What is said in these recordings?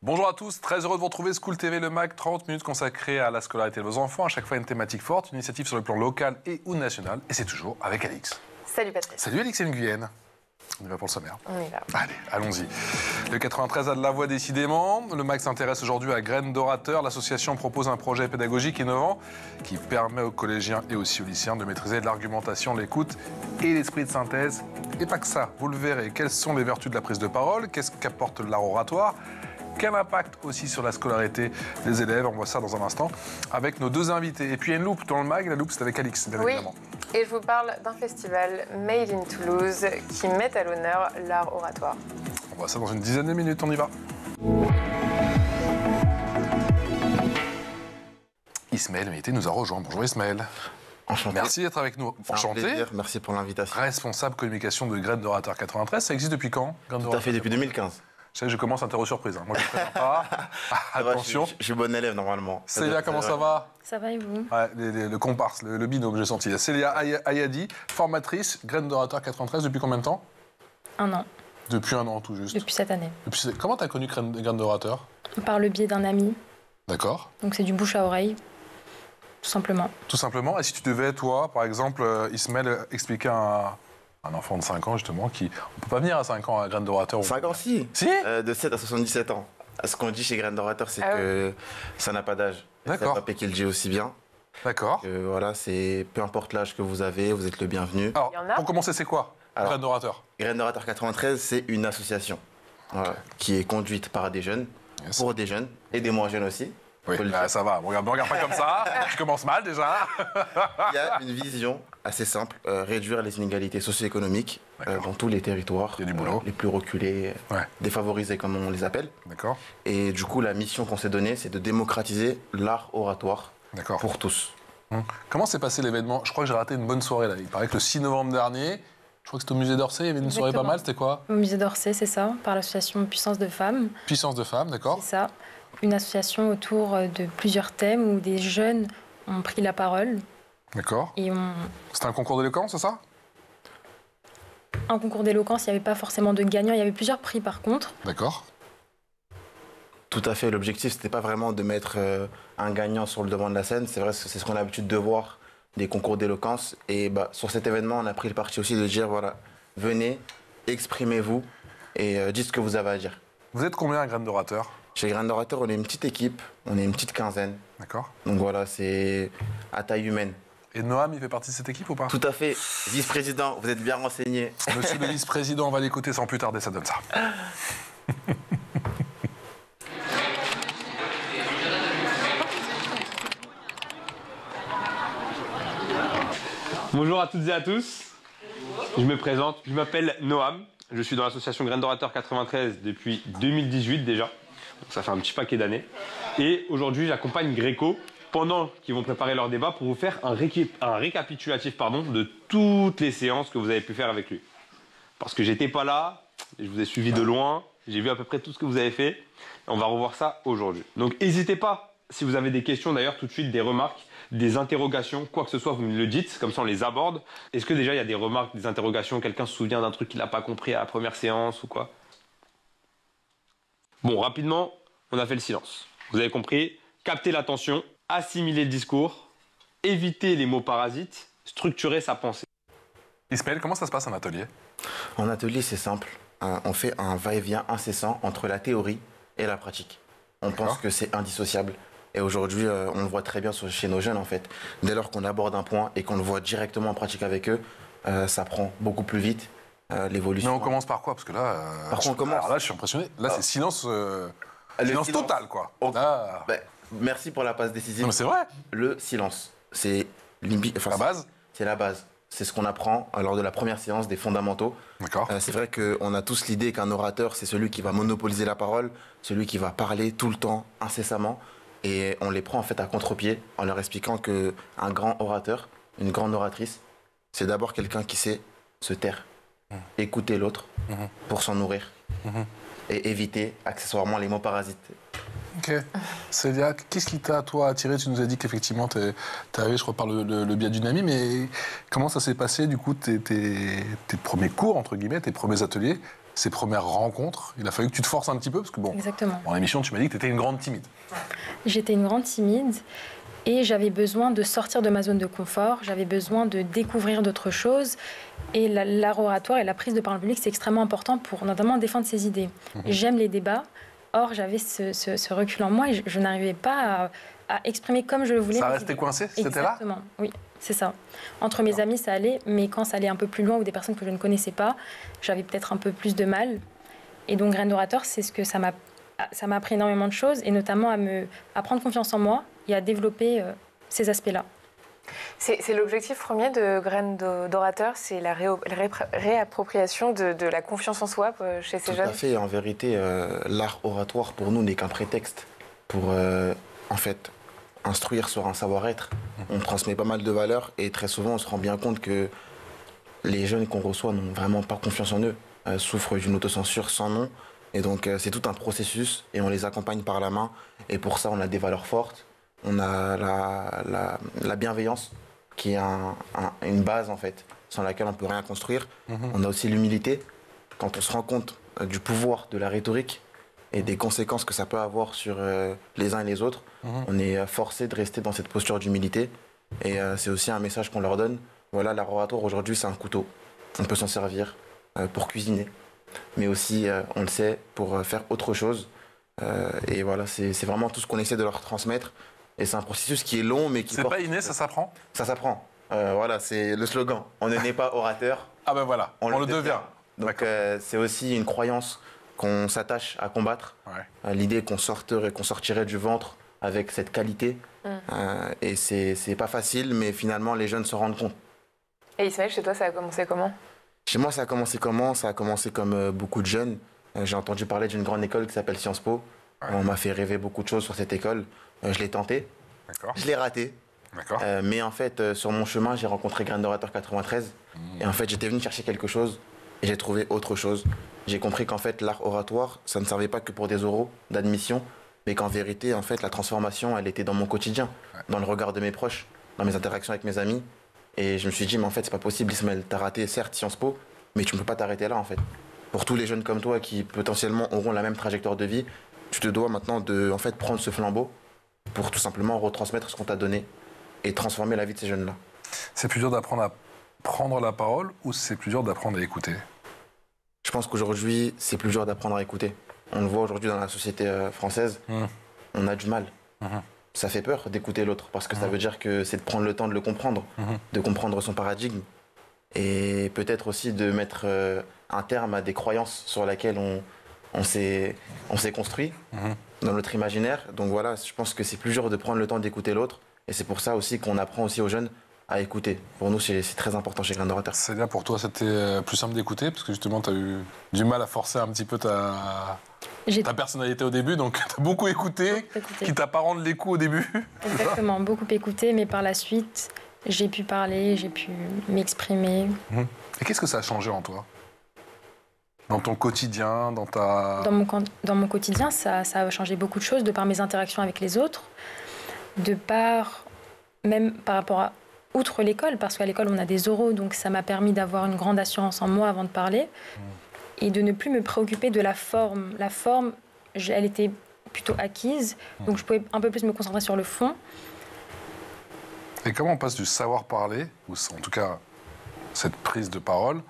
Bonjour à tous, très heureux de vous retrouver. School TV, le MAC, 30 minutes consacrées à la scolarité de vos enfants. À chaque fois une thématique forte, une initiative sur le plan local et ou national. Et c'est toujours avec Alix. Salut Patrice. Salut Alix et Nguyen. On y va pour le sommaire. On y va. Allez, allons-y. Le 93 a de la voix décidément. Le MAC s'intéresse aujourd'hui à Graines d'orateurs. L'association propose un projet pédagogique innovant qui permet aux collégiens et aussi aux lycéens de maîtriser l'argumentation, l'écoute et l'esprit de synthèse. Et pas que ça, vous le verrez. Quelles sont les vertus de la prise de parole? Qu'est-ce qu'apporte l'art oratoire? Quel impact aussi sur la scolarité des élèves? On voit ça dans un instant avec nos deux invités. Et puis il y a une loupe dans le MAG. La loupe, c'est avec Alix, bien évidemment. Et je vous parle d'un festival Made in Toulouse qui met à l'honneur l'art oratoire. On voit ça dans une dizaine de minutes, on y va. Ismaël Mété nous a rejoint. Bonjour Ismaël. Enchanté. Merci d'être avec nous. Enchanté. Plaisir. Merci pour l'invitation. Responsable communication de Graines d'orateurs 93. Ça existe depuis quand? Tout à fait, depuis 2015. Je commence à interro surprise. Moi, je ne préfère pas. Attention. Je suis bon élève, normalement. Célia, comment ça va? Ça va et vous? Ouais, le comparse, le binôme, j'ai senti. Célia Ayadi, formatrice, Graines d'orateurs 93, depuis combien de temps? 1 an. Depuis 1 an, tout juste. Depuis cette année. Comment tu as connu Graines d'orateurs? Par le biais d'un ami. D'accord. Donc c'est du bouche à oreille, tout simplement. Tout simplement. Et si tu devais, toi, par exemple, Ismaël, expliquer à un enfant de 5 ans, justement, qui... On ne peut pas venir à 5 ans à Graines d'orateurs. 5 ans, si. Si de 7 à 77 ans. Ce qu'on dit chez Graines d'orateurs, c'est que ça n'a pas d'âge. D'accord. Ça va qu'il dit aussi bien. D'accord. Voilà, c'est peu importe l'âge que vous avez, vous êtes le bienvenu. Alors, pour commencer, c'est quoi Graines d'orateurs? Graines d'orateurs 93, c'est une association qui est conduite par des jeunes, pour des jeunes et des moins jeunes aussi. Oui, ça va. Ne regarde pas comme ça. Je commence mal déjà. Il y a une vision assez simple, réduire les inégalités socio-économiques dans tous les territoires. Il y a du boulot. Les plus reculés, défavorisés comme on les appelle. D'accord. Et du coup, la mission qu'on s'est donnée, c'est de démocratiser l'art oratoire pour tous. Comment s'est passé l'événement? Je crois que j'ai raté une bonne soirée là. Il paraît que le 6 novembre dernier, je crois que c'était au musée d'Orsay, il y avait une soirée pas mal. C'était quoi? Au musée d'Orsay, c'est ça, par l'association Puissance de Femmes. Puissance de Femmes, d'accord. C'est ça. Une association autour de plusieurs thèmes où des jeunes ont pris la parole. D'accord. C'était un concours d'éloquence, c'est ça? Un concours d'éloquence, il n'y avait pas forcément de gagnant, il y avait plusieurs prix par contre. D'accord. Tout à fait, l'objectif, c'était pas vraiment de mettre un gagnant sur le devant de la scène. C'est vrai que c'est ce qu'on a l'habitude de voir, des concours d'éloquence. Et sur cet événement, on a pris le parti aussi de dire, voilà, venez, exprimez-vous et dites ce que vous avez à dire. Vous êtes combien à Graines d'orateurs? Chez Graines d'orateurs, on est une petite équipe, on est une petite quinzaine. D'accord. Donc voilà, c'est à taille humaine. Et Noam, il fait partie de cette équipe ou pas? Tout à fait. Vice-président, vous êtes bien renseigné. Monsieur le vice-président, on va l'écouter sans plus tarder, ça donne ça. Bonjour à toutes et à tous. Je me présente, je m'appelle Noam. Je suis dans l'association Graines d'orateurs 93 depuis 2018 déjà. Donc ça fait un petit paquet d'années. Et aujourd'hui, j'accompagne Gréco pendant qu'ils vont préparer leur débat pour vous faire un récapitulatif de toutes les séances que vous avez pu faire avec lui. Parce que j'étais pas là, je vous ai suivi de loin, j'ai vu à peu près tout ce que vous avez fait. On va revoir ça aujourd'hui. Donc n'hésitez pas, si vous avez des questions d'ailleurs, tout de suite des remarques, des interrogations, quoi que ce soit, vous me le dites, comme ça on les aborde. Est-ce que déjà il y a des remarques, des interrogations, quelqu'un se souvient d'un truc qu'il n'a pas compris à la première séance ou quoi? Bon, rapidement, on a fait le silence. Vous avez compris, capter l'attention, assimiler le discours, éviter les mots parasites, structurer sa pensée. Ismaël, comment ça se passe en atelier? En atelier, c'est simple. On fait un va-et-vient incessant entre la théorie et la pratique. On pense que c'est indissociable. Et aujourd'hui, on le voit très bien chez nos jeunes, en fait. Dès lors qu'on aborde un point et qu'on le voit directement en pratique avec eux, ça prend beaucoup plus vite l'évolution. Mais on commence par quoi? Parce que là, par contre, on commence. Alors là, je suis impressionné. Là, c'est silence, silence total, quoi. Là... merci pour la passe décisive. Non, mais c'est vrai. Le silence, c'est la base. C'est la base. C'est ce qu'on apprend lors de la première séance des fondamentaux. D'accord. C'est vrai qu'on a tous l'idée qu'un orateur, c'est celui qui va monopoliser la parole, celui qui va parler tout le temps, incessamment. Et on les prend en fait à contre-pied en leur expliquant qu'un grand orateur, une grande oratrice, c'est d'abord quelqu'un qui sait se taire, écouter l'autre pour s'en nourrir et éviter accessoirement les mots parasites. Ok. Célia, qu'est-ce qui t'a, toi, attiré? Tu nous as dit qu'effectivement, t'es arrivé, je crois, par le biais d'une amie, mais comment ça s'est passé, du coup, tes premiers cours, entre guillemets, tes premiers ateliers? ces premières rencontres? Il a fallu que tu te forces un petit peu, parce que bon, Exactement. en émission, tu m'as dit que tu étais une grande timide. J'étais une grande timide et j'avais besoin de sortir de ma zone de confort, j'avais besoin de découvrir d'autres choses. Et l'art oratoire et la prise de parole publique, c'est extrêmement important pour notamment défendre ses idées. J'aime les débats, or j'avais ce recul en moi et je n'arrivais pas à exprimer comme je le voulais. Ça mes restait idées. coincé, c'était là? Exactement, oui, c'est ça. Entre mes amis, ça allait, mais quand ça allait un peu plus loin ou des personnes que je ne connaissais pas, j'avais peut-être un peu plus de mal. Et donc, Graines d'orateur, c'est ce que ça m'a appris énormément de choses, et notamment à prendre confiance en moi et à développer ces aspects-là. C'est l'objectif premier de Graines d'orateur, c'est la réappropriation de la confiance en soi chez ces jeunes. Tout à fait. En vérité, l'art oratoire, pour nous, n'est qu'un prétexte pour, en fait, instruire sur un savoir-être. On transmet pas mal de valeurs et très souvent, on se rend bien compte que les jeunes qu'on reçoit n'ont vraiment pas confiance en eux, souffrent d'une autocensure sans nom. Et donc, c'est tout un processus et on les accompagne par la main. Et pour ça, on a des valeurs fortes. On a la bienveillance, qui est une base, en fait, sans laquelle on ne peut rien construire. On a aussi l'humilité. Quand on se rend compte du pouvoir de la rhétorique et des conséquences que ça peut avoir sur les uns et les autres, on est forcé de rester dans cette posture d'humilité. Et c'est aussi un message qu'on leur donne. Voilà, l'art oratoire, aujourd'hui, c'est un couteau. On peut s'en servir pour cuisiner. Mais aussi, on le sait, pour faire autre chose. Et voilà, c'est vraiment tout ce qu'on essaie de leur transmettre. Et c'est un processus qui est long, mais qui C'est pas inné, ça s'apprend? Ça s'apprend. Voilà, c'est le slogan. On ne naît pas orateur. Ah ben voilà, on le devient. Donc c'est aussi une croyance qu'on s'attache à combattre. Ouais. L'idée qu'on sortirait du ventre avec cette qualité. Et c'est pas facile, mais finalement, les jeunes se rendent compte. Et Ismaël, chez toi, ça a commencé comment? Chez moi, ça a commencé comment? Ça a commencé comme beaucoup de jeunes. J'ai entendu parler d'une grande école qui s'appelle Sciences Po. Ouais. On m'a fait rêver beaucoup de choses sur cette école. Je l'ai tenté. D'accord. Je l'ai raté. D'accord. Mais en fait, sur mon chemin, j'ai rencontré Graines d'orateur 93. Et en fait, j'étais venu chercher quelque chose et j'ai trouvé autre chose. J'ai compris qu'en fait, l'art oratoire, ça ne servait pas que pour des oraux d'admission, mais qu'en vérité, en fait, la transformation, elle était dans mon quotidien, dans le regard de mes proches, dans mes interactions avec mes amis. Et je me suis dit, mais en fait, c'est pas possible, Ismaël, t'as raté, certes, Sciences Po, mais tu ne peux pas t'arrêter là, en fait. Pour tous les jeunes comme toi qui potentiellement auront la même trajectoire de vie, tu te dois maintenant de, en fait, prendre ce flambeau pour tout simplement retransmettre ce qu'on t'a donné et transformer la vie de ces jeunes-là. C'est plus dur d'apprendre à prendre la parole ou c'est plus dur d'apprendre à écouter? Je pense qu'aujourd'hui, c'est plus dur d'apprendre à écouter. On le voit aujourd'hui dans la société française, on a du mal. Ça fait peur d'écouter l'autre parce que ça veut dire que c'est de prendre le temps de le comprendre, de comprendre son paradigme et peut-être aussi de mettre un terme à des croyances sur lesquelles on s'est construit dans notre imaginaire. Donc voilà, je pense que c'est plus dur de prendre le temps d'écouter l'autre et c'est pour ça aussi qu'on apprend aussi aux jeunes à écouter. Pour nous, c'est très important chez Graines d'orateur. C'est là pour toi, c'était plus simple d'écouter parce que justement, tu as eu du mal à forcer un petit peu ta personnalité au début, donc tu as beaucoup écouté, quitte à pas rendre les coups au début. Exactement, beaucoup écouté, mais par la suite, j'ai pu parler, j'ai pu m'exprimer. Et qu'est-ce que ça a changé en toi? Dans ton quotidien, dans ta... Dans mon quotidien, ça a changé beaucoup de choses de par mes interactions avec les autres, de par, même par rapport à, outre l'école, parce qu'à l'école, on a des oraux, donc ça m'a permis d'avoir une grande assurance en moi avant de parler, et de ne plus me préoccuper de la forme. La forme, elle était plutôt acquise, donc je pouvais un peu plus me concentrer sur le fond. Et comment on passe du savoir parler, ou en tout cas cette prise de parole,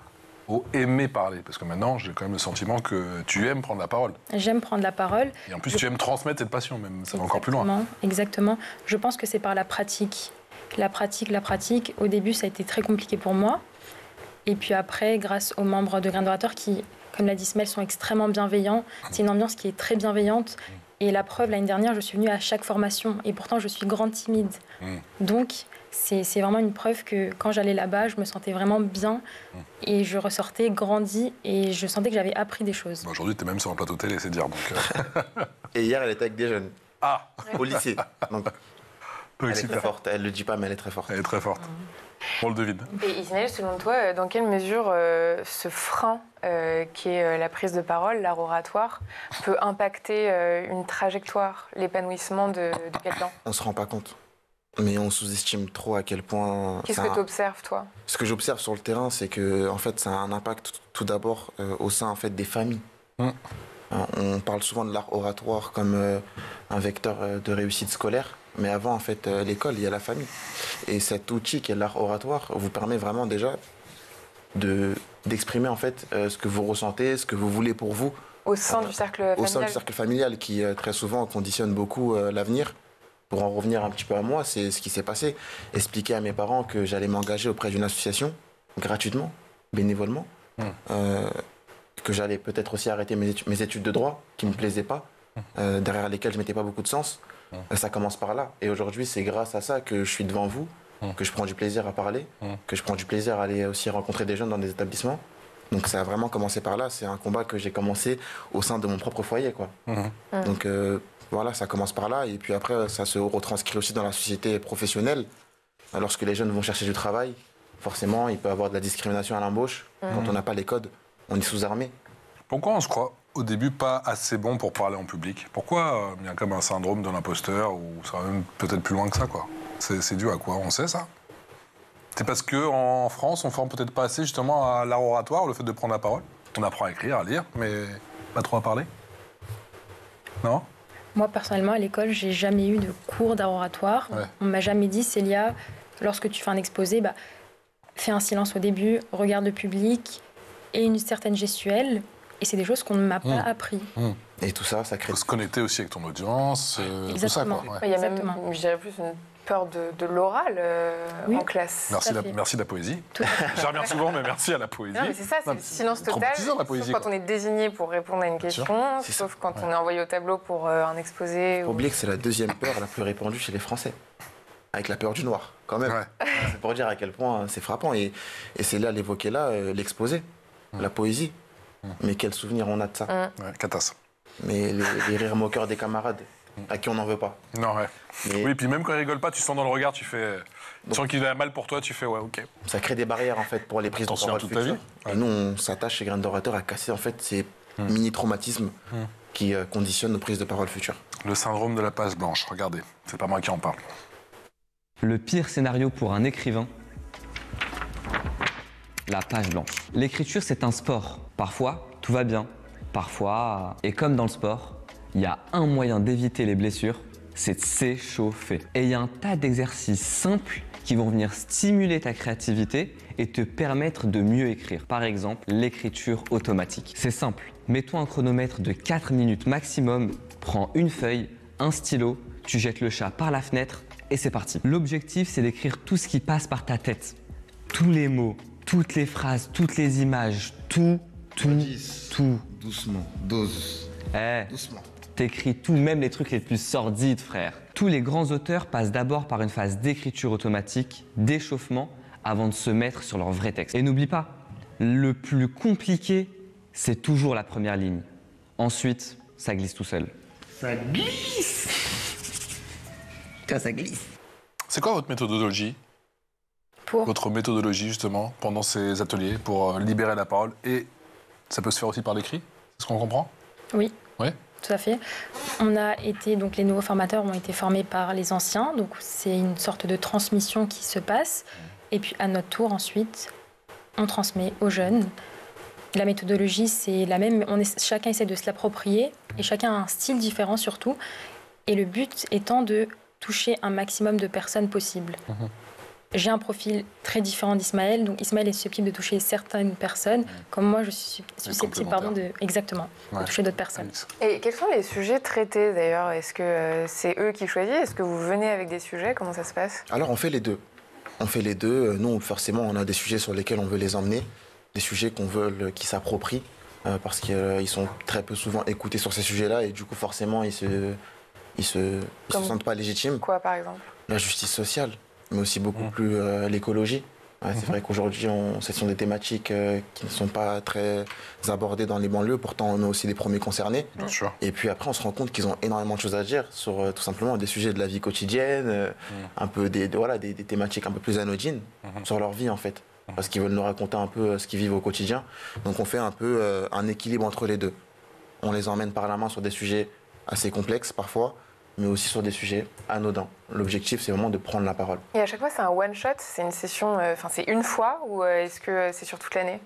au aimer parler? Parce que maintenant, j'ai quand même le sentiment que tu aimes prendre la parole. J'aime prendre la parole. Et en plus, tu aimes transmettre cette passion, même. Ça va encore plus loin. Exactement. Je pense que c'est par la pratique. La pratique. Au début, ça a été très compliqué pour moi. Et puis après, grâce aux membres de Graines d'orateur qui, comme l'a dit Ismaël, sont extrêmement bienveillants. C'est une ambiance qui est très bienveillante. Et la preuve, l'année dernière, je suis venue à chaque formation. Et pourtant, je suis grande timide. Donc, c'est vraiment une preuve que quand j'allais là-bas, je me sentais vraiment bien. Et je ressortais grandie. Et je sentais que j'avais appris des choses. Aujourd'hui, tu es même sur un plateau télé, c'est dire. Donc, Et hier, elle était avec des jeunes. Ah, au lycée. Donc, elle est très forte. Elle ne le dit pas, mais elle est très forte. Elle est très forte. On le devine. Et Ismaël, selon toi, dans quelle mesure ce frein qui est la prise de parole, l'art oratoire, peut impacter une trajectoire, l'épanouissement de quelqu'un? On ne se rend pas compte. Mais on sous-estime trop à quel point... Qu'est-ce que tu observes, toi? Ce que j'observe sur le terrain, c'est que en fait, ça a un impact tout d'abord au sein en fait, des familles. On parle souvent de l'art oratoire comme un vecteur de réussite scolaire, mais avant en fait l'école, il y a la famille. Et cet outil qui est l'art oratoire vous permet vraiment déjà d'exprimer en fait ce que vous ressentez, ce que vous voulez pour vous. Au sein du cercle familial. Au sein du cercle familial qui très souvent conditionne beaucoup l'avenir. Pour en revenir un petit peu à moi, c'est ce qui s'est passé. Expliquer à mes parents que j'allais m'engager auprès d'une association gratuitement, bénévolement. Que j'allais peut-être aussi arrêter mes études de droit qui ne me plaisaient pas, derrière lesquelles je ne mettais pas beaucoup de sens. Ça commence par là. Et aujourd'hui, c'est grâce à ça que je suis devant vous, que je prends du plaisir à parler, que je prends du plaisir à aller aussi rencontrer des jeunes dans des établissements. Donc ça a vraiment commencé par là. C'est un combat que j'ai commencé au sein de mon propre foyer, quoi. Donc voilà, ça commence par là. Et puis après, ça se retranscrit aussi dans la société professionnelle. Lorsque les jeunes vont chercher du travail, forcément, il peut y avoir de la discrimination à l'embauche. Quand on n'a pas les codes, on est sous-armé. Pourquoi on se croit au début pas assez bon pour parler en public? Pourquoi il y a comme un syndrome de l'imposteur, ou ça va même peut-être plus loin que ça, quoi? C'est dû à quoi? On sait ça? C'est parce qu'en France, on forme peut-être pas assez justement à l'art oratoire, le fait de prendre la parole. On apprend à écrire, à lire, mais pas trop à parler? Non? Moi, personnellement, à l'école, j'ai jamais eu de cours d'art oratoire. Ouais. On m'a jamais dit, Célia, lorsque tu fais un exposé, fais un silence au début, regarde le public et une certaine gestuelle. Et c'est des choses qu'on ne m'a pas appris. Et tout ça, ça crée... Il faut se connecter aussi avec ton audience, tout ça, quoi. Ouais. Il y a même, Exactement. je dirais plus, une peur de l'oral Oui. en classe. Merci de la poésie. Tout à fait. Je reviens souvent, mais merci à la poésie. Non, mais c'est ça, c'est Non, le silence total. traumatisant, la poésie, Sauf quand quoi. on est désigné pour répondre à une question, C'est sauf quand on est envoyé au tableau pour un exposé. Faut oublier que c'est la deuxième peur la plus répandue chez les Français. Avec la peur du noir, quand même. Ouais. C'est pour dire à quel point c'est frappant. Et c'est là, l'évoquer là, l'exposé, la poésie. Mais quel souvenir on a de ça. Ouais, catasse. Mais les rires moqueurs des camarades, à qui on n'en veut pas. Non, ouais. Mais Oui, puis même quand il rigole pas, tu sens dans le regard, tu fais... Tu sens qu'il a mal pour toi, tu fais ouais, ok. ça crée des barrières, en fait, pour les prises de T'en souviens parole toute ta futures. vie. Ouais. Et nous, on s'attache chez Graines d'Orateur à casser, en fait, ces mini-traumatismes qui conditionnent nos prises de parole futures. Le syndrome de la page blanche, regardez. C'est pas moi qui en parle. Le pire scénario pour un écrivain, la page blanche. L'écriture, c'est un sport. Parfois, tout va bien. Parfois, et comme dans le sport, il y a un moyen d'éviter les blessures, c'est de s'échauffer. Et il y a un tas d'exercices simples qui vont venir stimuler ta créativité et te permettre de mieux écrire. Par exemple, l'écriture automatique. C'est simple. Mets-toi un chronomètre de 4 minutes maximum, prends une feuille, un stylo, tu jettes le chat par la fenêtre et c'est parti. L'objectif, c'est d'écrire tout ce qui passe par ta tête. Tous les mots, toutes les phrases, toutes les images, tout. Doucement, dose, doucement. T'écris tout, même les trucs les plus sordides, frère. Tous les grands auteurs passent d'abord par une phase d'écriture automatique, d'échauffement, avant de se mettre sur leur vrai texte. Et n'oublie pas, le plus compliqué, c'est toujours la première ligne. Ensuite, ça glisse tout seul. Ça glisse. Quand ça glisse. C'est quoi votre méthodologie? Votre méthodologie, justement, pendant ces ateliers, pour libérer la parole, et ça peut se faire aussi par l'écrit? C'est ce qu'on comprend? Oui. Ouais. Tout à fait. Donc les nouveaux formateurs ont été formés par les anciens, donc c'est une sorte de transmission qui se passe. Et puis à notre tour ensuite, on transmet aux jeunes. La méthodologie c'est la même, chacun essaie de se l'approprier et chacun a un style différent surtout. Et le but étant de toucher un maximum de personnes possible. J'ai un profil très différent d'Ismaël, donc Ismaël est susceptible de toucher certaines personnes, comme moi je suis susceptible de toucher d'autres personnes. Et quels sont les sujets traités d'ailleurs? Est-ce que c'est eux qui choisissent? Est-ce que vous venez avec des sujets? Comment ça se passe? Alors on fait les deux. On fait les deux. Nous, forcément, on a des sujets sur lesquels on veut les emmener, des sujets qu'on veut qu'ils s'approprient, parce qu'ils sont très peu souvent écoutés sur ces sujets-là, et du coup, forcément, ils se sentent pas légitimes. Quoi, par exemple? La justice sociale, mais aussi beaucoup plus l'écologie. C'est vrai qu'aujourd'hui, ce sont des thématiques qui ne sont pas très abordées dans les banlieues. Pourtant, on est aussi les premiers concernés. Bien sûr. Et puis après, on se rend compte qu'ils ont énormément de choses à dire sur tout simplement des sujets de la vie quotidienne, un peu des thématiques un peu plus anodines sur leur vie en fait. Parce qu'ils veulent nous raconter un peu ce qu'ils vivent au quotidien. Donc on fait un peu un équilibre entre les deux. On les emmène par la main sur des sujets assez complexes parfois, mais aussi sur des sujets anodins. L'objectif, c'est vraiment de prendre la parole. Et à chaque fois, c'est un one-shot, c'est une session, c'est une fois, ou est-ce que c'est sur toute l'année,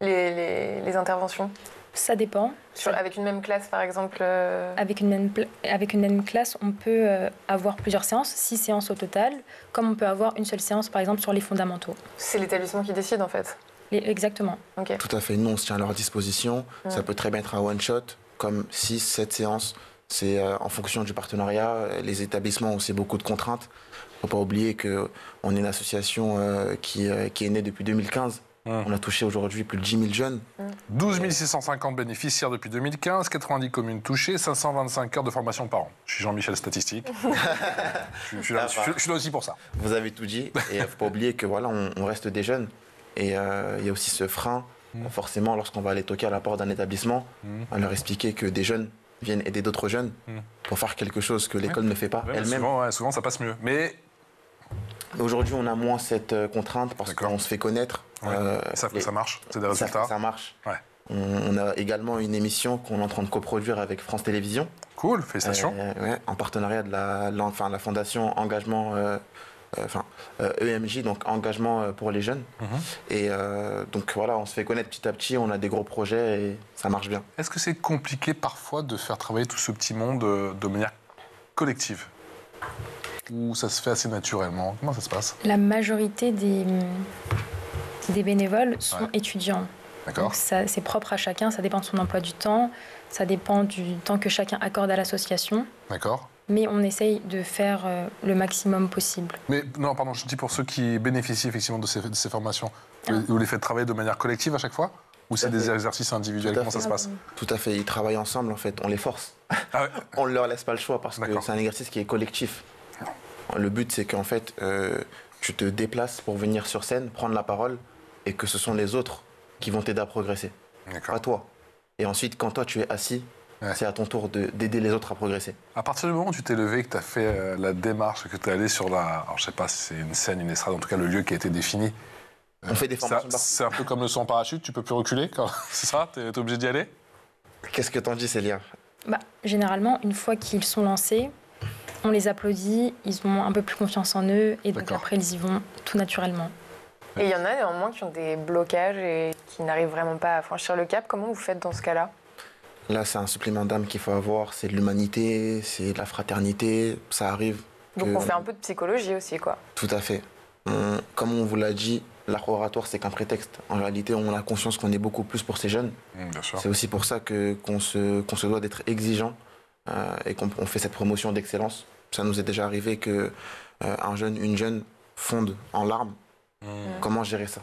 les interventions? Ça dépend. Avec une même classe, par exemple Avec une même classe, on peut avoir plusieurs séances, 6 séances au total, comme on peut avoir une seule séance, par exemple, sur les fondamentaux. C'est l'établissement qui décide, en fait. Exactement. Ok. Tout à fait. Nous, on se tient à leur disposition. Ça peut très bien être un one-shot, comme 6, 7 séances. C'est en fonction du partenariat. Les établissements ont aussi beaucoup de contraintes. Il ne faut pas oublier qu'on est une association qui est née depuis 2015. On a touché aujourd'hui plus de 10 000 jeunes. 12 650 bénéficiaires depuis 2015, 90 communes touchées, 525 heures de formation par an. Je suis Jean-Michel Statistique. je suis là aussi pour ça. Vous avez tout dit. Et il ne faut pas oublier que voilà, on reste des jeunes. Et il y a aussi ce frein. Forcément, lorsqu'on va aller toquer à la porte d'un établissement, à leur expliquer que des jeunes viennent aider d'autres jeunes pour faire quelque chose que l'école ne fait pas elle-même. Souvent, ça passe mieux. Mais aujourd'hui, on a moins cette contrainte parce qu'on se fait connaître. Ça marche, c'est des résultats. Ça marche. Ouais. On a également une émission qu'on est en train de coproduire avec France Télévisions. Cool, félicitations. En partenariat de la fondation Engagement, EMJ, donc Engagement pour les jeunes. Et donc voilà, on se fait connaître petit à petit, on a des gros projets et ça marche bien. Est-ce que c'est compliqué parfois de faire travailler tout ce petit monde de manière collective? Ou ça se fait assez naturellement? Comment ça se passe? La majorité des bénévoles sont étudiants. D'accord. Donc c'est propre à chacun, ça dépend de son emploi du temps, ça dépend du temps que chacun accorde à l'association. D'accord. Mais on essaye de faire le maximum possible. Mais non, pardon, je dis pour ceux qui bénéficient effectivement de ces formations. Vous les faites travailler de manière collective à chaque fois? Ou c'est des exercices individuels? Comment ça se passe? Tout à fait, ils travaillent ensemble en fait, on les force. On ne leur laisse pas le choix parce que c'est un exercice qui est collectif. Le but c'est qu'en fait, tu te déplaces pour venir sur scène, prendre la parole et que ce sont les autres qui vont t'aider à progresser, pas toi. Et ensuite, quand toi tu es assis, c'est à ton tour d'aider les autres à progresser. À partir du moment où tu t'es levé, que tu as fait la démarche, que tu es allé sur la... Alors je sais pas si c'est une scène, une estrade, en tout cas le lieu qui a été défini. On fait des formations. C'est un peu comme le saut en parachute, tu peux plus reculer, c'est ça? Tu es obligé d'y aller? Qu'est-ce que t'en dis, Célia? Généralement, une fois qu'ils sont lancés, on les applaudit, ils ont un peu plus confiance en eux et donc après ils y vont tout naturellement. Et il y en a néanmoins qui ont des blocages et qui n'arrivent vraiment pas à franchir le cap. Comment vous faites dans ce cas-là? Là, c'est un supplément d'âme qu'il faut avoir, c'est de l'humanité, c'est de la fraternité, ça arrive. Donc on fait un peu de psychologie aussi, quoi. Tout à fait. Comme on vous l'a dit, l'art oratoire, c'est qu'un prétexte. En réalité, on a conscience qu'on est beaucoup plus pour ces jeunes. Bien sûr. C'est aussi pour ça qu'on se doit d'être exigeant et qu'on fait cette promotion d'excellence. Ça nous est déjà arrivé qu'un jeune, une jeune fonde en larmes. Comment gérer ça?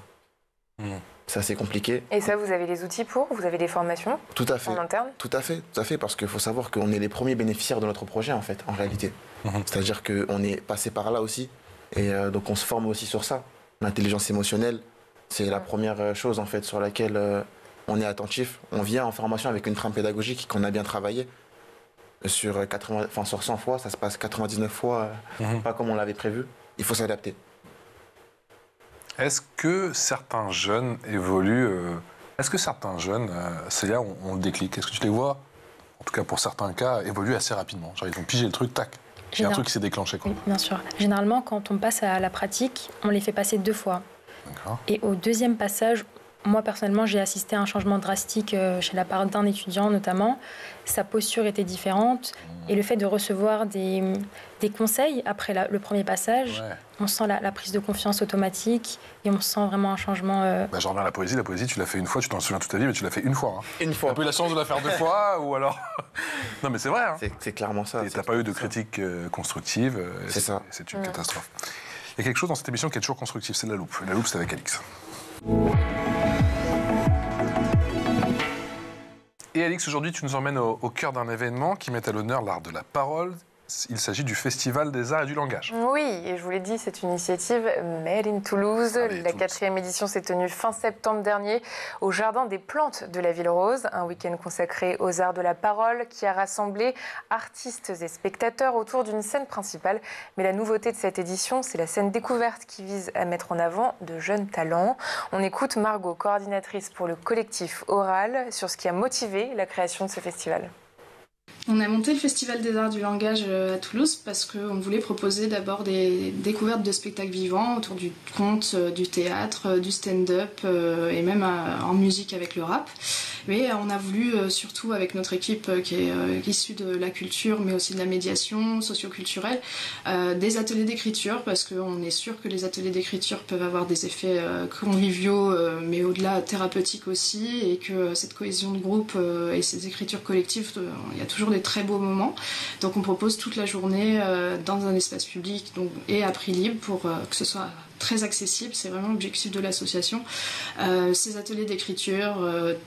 C'est assez compliqué. Et ça, vous avez les outils pour? Vous avez des formations? Tout à fait. En interne? Tout à fait, parce qu'il faut savoir qu'on est les premiers bénéficiaires de notre projet, en fait, en réalité. C'est-à-dire qu'on est passé par là aussi, et donc on se forme aussi sur ça. L'intelligence émotionnelle, c'est la première chose, en fait, sur laquelle on est attentif. On vient en formation avec une trame pédagogique qu'on a bien travaillée. Sur 100 fois, ça se passe 99 fois, pas comme on l'avait prévu. Il faut s'adapter. Est-ce que certains jeunes évoluent... Est-ce que certains jeunes, c'est là où on le déclic? Est-ce que tu les vois, en tout cas pour certains cas, évoluer assez rapidement? Genre ils vont piger le truc, tac. Il y a un truc qui s'est déclenché, quoi. Oui, bien sûr. Généralement, quand on passe à la pratique, on les fait passer 2 fois. Et au deuxième passage, moi personnellement, j'ai assisté à un changement drastique chez la part d'un étudiant notamment. Sa posture était différente et le fait de recevoir des conseils après le premier passage, on sent la prise de confiance automatique et on sent vraiment un changement. Je reviens à la poésie. La poésie, tu l'as fait une fois, tu t'en souviens toute ta vie, mais tu l'as fait une fois. Une fois. T'as pas eu la chance de la faire 2 fois ou alors... Non mais c'est vrai. C'est clairement ça. Et t'as pas eu de critique constructive. C'est ça. C'est une catastrophe. Il y a quelque chose dans cette émission qui est toujours constructif, c'est la loupe. La loupe, c'est avec Alix. Et Alix, aujourd'hui, tu nous emmènes au cœur d'un événement qui met à l'honneur l'art de la parole. Il s'agit du Festival des Arts et du Langage. Oui, et je vous l'ai dit, c'est une initiative Made in Toulouse. La 4e édition s'est tenue fin septembre dernier au Jardin des Plantes de la Ville Rose. Un week-end consacré aux arts de la parole qui a rassemblé artistes et spectateurs autour d'une scène principale. Mais la nouveauté de cette édition, c'est la scène découverte qui vise à mettre en avant de jeunes talents. On écoute Margot, coordinatrice pour le collectif Oral, sur ce qui a motivé la création de ce festival. On a monté le Festival des Arts du Langage à Toulouse parce qu'on voulait proposer d'abord des découvertes de spectacles vivants autour du conte, du théâtre, du stand-up et même en musique avec le rap. Mais on a voulu, surtout avec notre équipe qui est issue de la culture, mais aussi de la médiation socio-culturelle, des ateliers d'écriture, parce qu'on est sûr que les ateliers d'écriture peuvent avoir des effets conviviaux, mais au-delà thérapeutiques aussi, et que cette cohésion de groupe et ces écritures collectives, il y a toujours des très beaux moments. Donc on propose toute la journée dans un espace public et à prix libre pour que ce soit très accessible, c'est vraiment l'objectif de l'association. Ces ateliers d'écriture,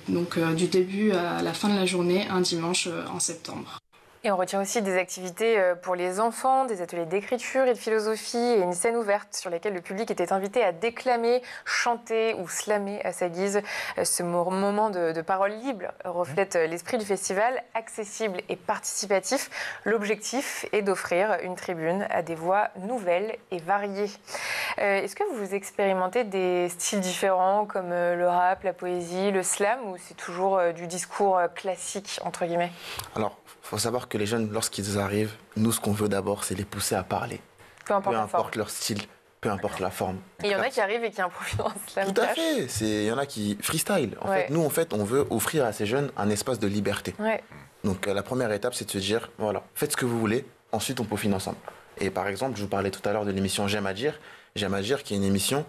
du début à la fin de la journée, un dimanche en septembre. Et on retient aussi des activités pour les enfants, des ateliers d'écriture et de philosophie et une scène ouverte sur laquelle le public était invité à déclamer, chanter ou slammer à sa guise. Ce moment de parole libre reflète l'esprit du festival, accessible et participatif. L'objectif est d'offrir une tribune à des voix nouvelles et variées. Est-ce que vous expérimentez des styles différents comme le rap, la poésie, le slam, ou c'est toujours du discours classique, entre guillemets ? Alors, il faut savoir que les jeunes, lorsqu'ils arrivent, nous, ce qu'on veut d'abord, c'est les pousser à parler. Peu importe leur style, peu importe la forme. Et il y en a qui arrivent et qui improvisent en slam. Tout à fait. Il y en a qui freestyle. En fait, on veut offrir à ces jeunes un espace de liberté. Ouais. Donc, la première étape, c'est de se dire, voilà, faites ce que vous voulez, ensuite on peaufine ensemble. Et par exemple, je vous parlais tout à l'heure de l'émission J'aime à dire. J'aime à dire qui est une émission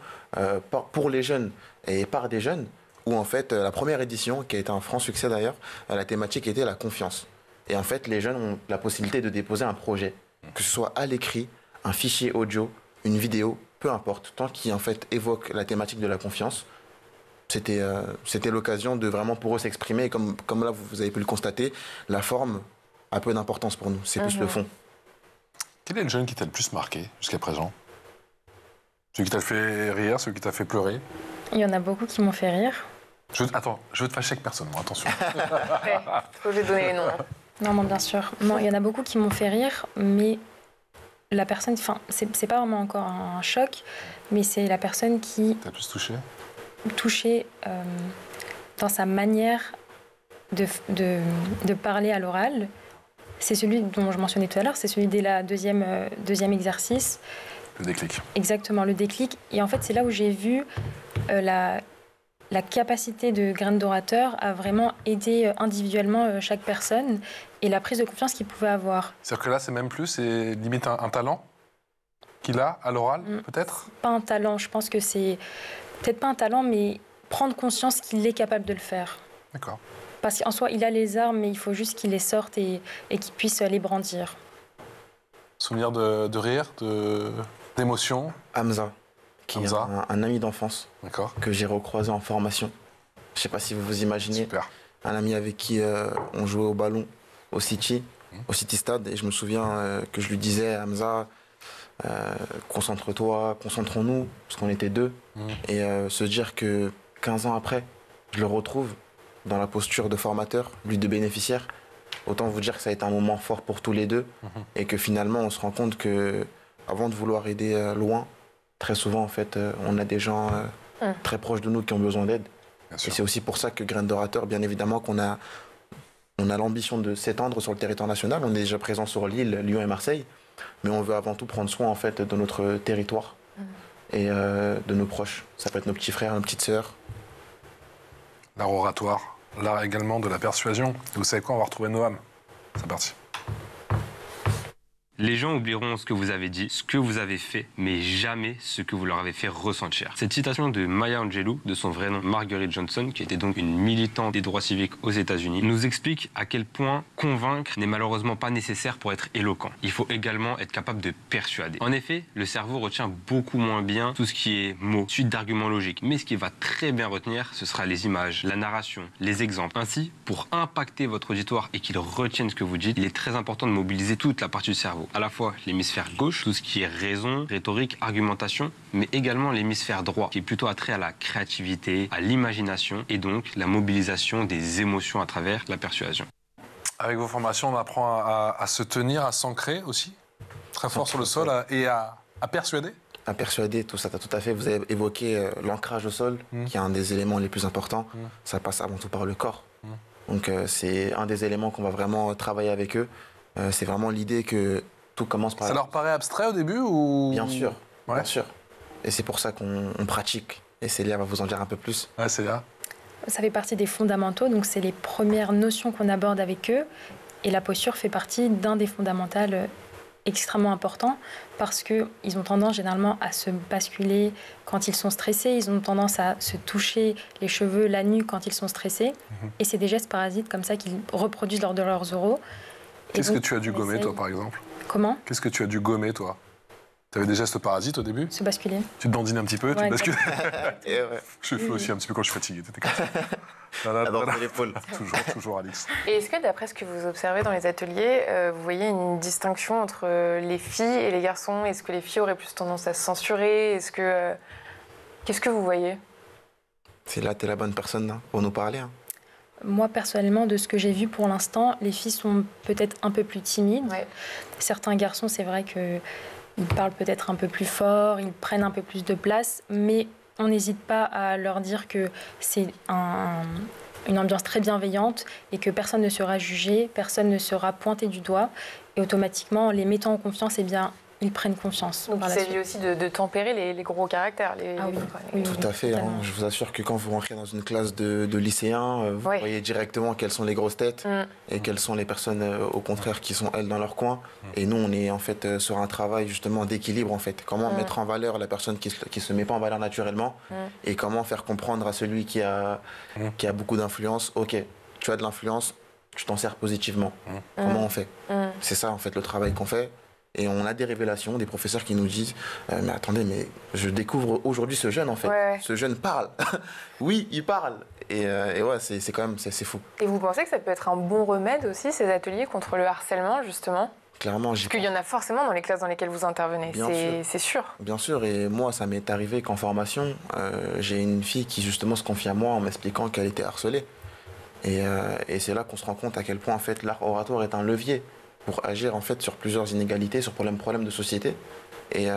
pour les jeunes et par des jeunes, où en fait, la première édition, qui a été un franc succès d'ailleurs, la thématique était la confiance. Et en fait, les jeunes ont la possibilité de déposer un projet, que ce soit à l'écrit, un fichier audio, une vidéo, peu importe, tant qu'il en fait évoque la thématique de la confiance. C'était l'occasion de vraiment pour eux s'exprimer. Et comme là, vous avez pu le constater, la forme a peu d'importance pour nous, c'est plus le fond. Quel est le jeune qui t'a le plus marqué jusqu'à présent ? Celui qui t'a fait rire, celui qui t'a fait pleurer ? Il y en a beaucoup qui m'ont fait rire. Attends, je veux te fâcher avec personne, moi, attention. Ouais, faut que je donne les noms. Non, bien sûr. Non, il y en a beaucoup qui m'ont fait rire, mais la personne, c'est pas vraiment encore un choc, mais c'est la personne qui... T'as plus touché ? Touché dans sa manière de parler à l'oral. C'est celui dont je mentionnais tout à l'heure, c'est celui dès la deuxième exercice. Le déclic. Exactement, le déclic. Et en fait, c'est là où j'ai vu la capacité de Graines d'orateur à vraiment aider individuellement chaque personne et la prise de confiance qu'il pouvait avoir. C'est-à-dire que là, c'est même plus, c'est limite un talent qu'il a à l'oral, peut-être ? Pas un talent, je pense que c'est peut-être pas un talent, mais prendre conscience qu'il est capable de le faire. D'accord. Parce qu'en soi, il a les armes, mais il faut juste qu'il les sorte et qu'il puisse les brandir. Souvenir de rire, d'émotion ? Hamza, qui est un ami d'enfance que j'ai recroisé en formation. Je ne sais pas si vous vous imaginez. Super. Un ami avec qui on jouait au ballon au City Stade. Et je me souviens que je lui disais, Hamza, concentre-toi, concentrons-nous, parce qu'on était deux. Et se dire que 15 ans après, je le retrouve dans la posture de formateur, lui de bénéficiaire. Autant vous dire que ça a été un moment fort pour tous les deux. Et que finalement, on se rend compte que avant de vouloir aider loin, très souvent, en fait, on a des gens très proches de nous qui ont besoin d'aide. Et c'est aussi pour ça que Graines d'orateur, bien évidemment, qu'on a l'ambition de s'étendre sur le territoire national. On est déjà présent sur Lille, Lyon et Marseille. Mais on veut avant tout prendre soin, en fait, de notre territoire et de nos proches. Ça peut être nos petits frères, nos petites sœurs. L'art oratoire, l'art également de la persuasion. Et vous savez quoi, on va retrouver Noam. C'est parti. Les gens oublieront ce que vous avez dit, ce que vous avez fait, mais jamais ce que vous leur avez fait ressentir. Cette citation de Maya Angelou, de son vrai nom Marguerite Johnson, qui était donc une militante des droits civiques aux États-Unis, nous explique à quel point convaincre n'est malheureusement pas nécessaire pour être éloquent. Il faut également être capable de persuader. En effet, le cerveau retient beaucoup moins bien tout ce qui est mots, suite d'arguments logiques, mais ce qu'il va très bien retenir, ce sera les images, la narration, les exemples. Ainsi, pour impacter votre auditoire et qu'il retienne ce que vous dites, il est très important de mobiliser toute la partie du cerveau. À la fois l'hémisphère gauche, tout ce qui est raison, rhétorique, argumentation, mais également l'hémisphère droit, qui est plutôt attrait à la créativité, à l'imagination et donc la mobilisation des émotions à travers la persuasion. Avec vos formations, on apprend à se tenir, à s'ancrer aussi, très fort sur le sol, et à persuader. À persuader, tout ça, tout à fait. Vous avez évoqué l'ancrage au sol, qui est un des éléments les plus importants. Ça passe avant tout par le corps. Donc c'est un des éléments qu'on va vraiment travailler avec eux. C'est vraiment l'idée que tout commence par... Ça leur paraît abstrait au début ou... Bien sûr, Ouais. bien sûr. Et c'est pour ça qu'on pratique. Et Célia va vous en dire un peu plus. Ouais, c'est là. Ça fait partie des fondamentaux, donc c'est les premières notions qu'on aborde avec eux. Et la posture fait partie d'un des fondamentaux extrêmement importants parce qu'ils ont tendance généralement à se basculer quand ils sont stressés. Ils ont tendance à se toucher les cheveux, la nuque quand ils sont stressés. Et c'est des gestes parasites comme ça qu'ils reproduisent lors de leurs oraux. Qu'est-ce que tu as dû gommer, toi, par exemple? Comment? Qu'est-ce que tu as dû gommer, toi? Tu avais des gestes parasites au début? Se basculer. Tu te dandines un petit peu, tu Ouais, te bascules. Et ouais, Je fais aussi un petit peu quand je suis fatigué. T'étais comme ça. Voilà, dans voilà. l'épaule. Toujours, Alix. Et est-ce que, d'après ce que vous observez dans les ateliers, vous voyez une distinction entre les filles et les garçons? Est-ce que les filles auraient plus tendance à se censurer? Qu'est-ce que vous voyez? C'est là, t'es la bonne personne hein, pour nous parler. Hein. Moi, personnellement, de ce que j'ai vu pour l'instant, les filles sont peut-être un peu plus timides. Ouais. Certains garçons, c'est vrai qu'ils parlent peut-être un peu plus fort, ils prennent un peu plus de place, mais on n'hésite pas à leur dire que c'est une ambiance très bienveillante et que personne ne sera jugé, personne ne sera pointé du doigt. Et automatiquement, les mettant en confiance, eh bien, ils prennent confiance. Donc il s'agit aussi de tempérer les gros caractères. Oui, Tout à fait. Hein. Je vous assure que quand vous rentrez dans une classe de lycéens, vous voyez directement quelles sont les grosses têtes et quelles sont les personnes, au contraire, qui sont, elles, dans leur coin. Et nous, on est en fait sur un travail justement d'équilibre, en fait. Comment mettre en valeur la personne qui se met pas en valeur naturellement et comment faire comprendre à celui qui a beaucoup d'influence, ok, tu as de l'influence, tu t'en sers positivement. Comment on fait? C'est ça, en fait, le travail qu'on fait. Et on a des révélations, des professeurs qui nous disent mais attendez, mais je découvre aujourd'hui ce jeune en fait. Ouais. Ce jeune parle. Oui, il parle. Et ouais, c'est quand même c'est fou. Et vous pensez que ça peut être un bon remède aussi, ces ateliers contre le harcèlement, justement? Clairement, Parce qu'il y en a forcément dans les classes dans lesquelles vous intervenez, c'est sûr. Bien sûr, et moi, ça m'est arrivé qu'en formation, j'ai une fille qui justement se confie à moi en m'expliquant qu'elle était harcelée. Et c'est là qu'on se rend compte à quel point en fait l'art oratoire est un levier pour agir en fait sur plusieurs inégalités, sur problèmes de société. Et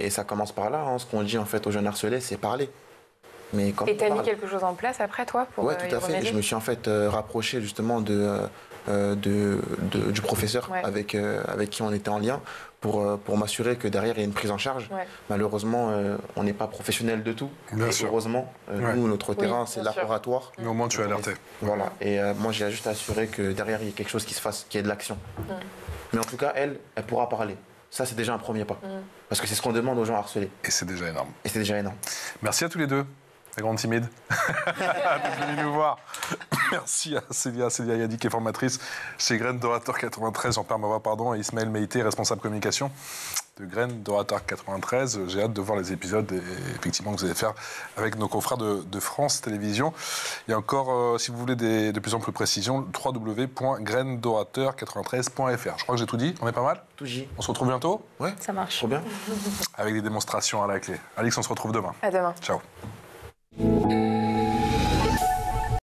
ça commence par là. Hein. Ce qu'on dit en fait aux jeunes harcelés, c'est parler. Mais quand et tu as mis quelque chose en place après, toi, pour ouais, tout à fait. Je me suis en fait rapproché justement du professeur avec qui on était en lien pour m'assurer que derrière il y a une prise en charge. Ouais. Malheureusement, on n'est pas professionnel de tout. Bien sûr. Heureusement, nous, notre terrain, c'est l'art oratoire. Mais au moins, tu as alerté. Voilà. Et moi, j'ai juste assuré que derrière, il y ait quelque chose qui se fasse, qu'il y ait de l'action. Mais en tout cas, elle pourra parler. Ça, c'est déjà un premier pas. Parce que c'est ce qu'on demande aux gens harcelés. Et c'est déjà énorme. Et c'est déjà énorme. Merci à tous les deux. La grande timide, d'être venue nous voir. Merci à Célia Yadi, qui est formatrice chez Graines d'Orateur 93, Jean-Pierre Mava, et Ismaël Meïté, responsable communication de Graines d'Orateur 93. J'ai hâte de voir les épisodes effectivement que vous allez faire avec nos confrères de France Télévisions. Il y a encore, si vous voulez de plus amples précisions, www.grainesdorateur93.fr. Je crois que j'ai tout dit, on est pas mal? Tout dit. On se retrouve bientôt? Ouais. Ça marche. Trop bien. Avec des démonstrations à la clé. Alix, on se retrouve demain. À demain. Ciao.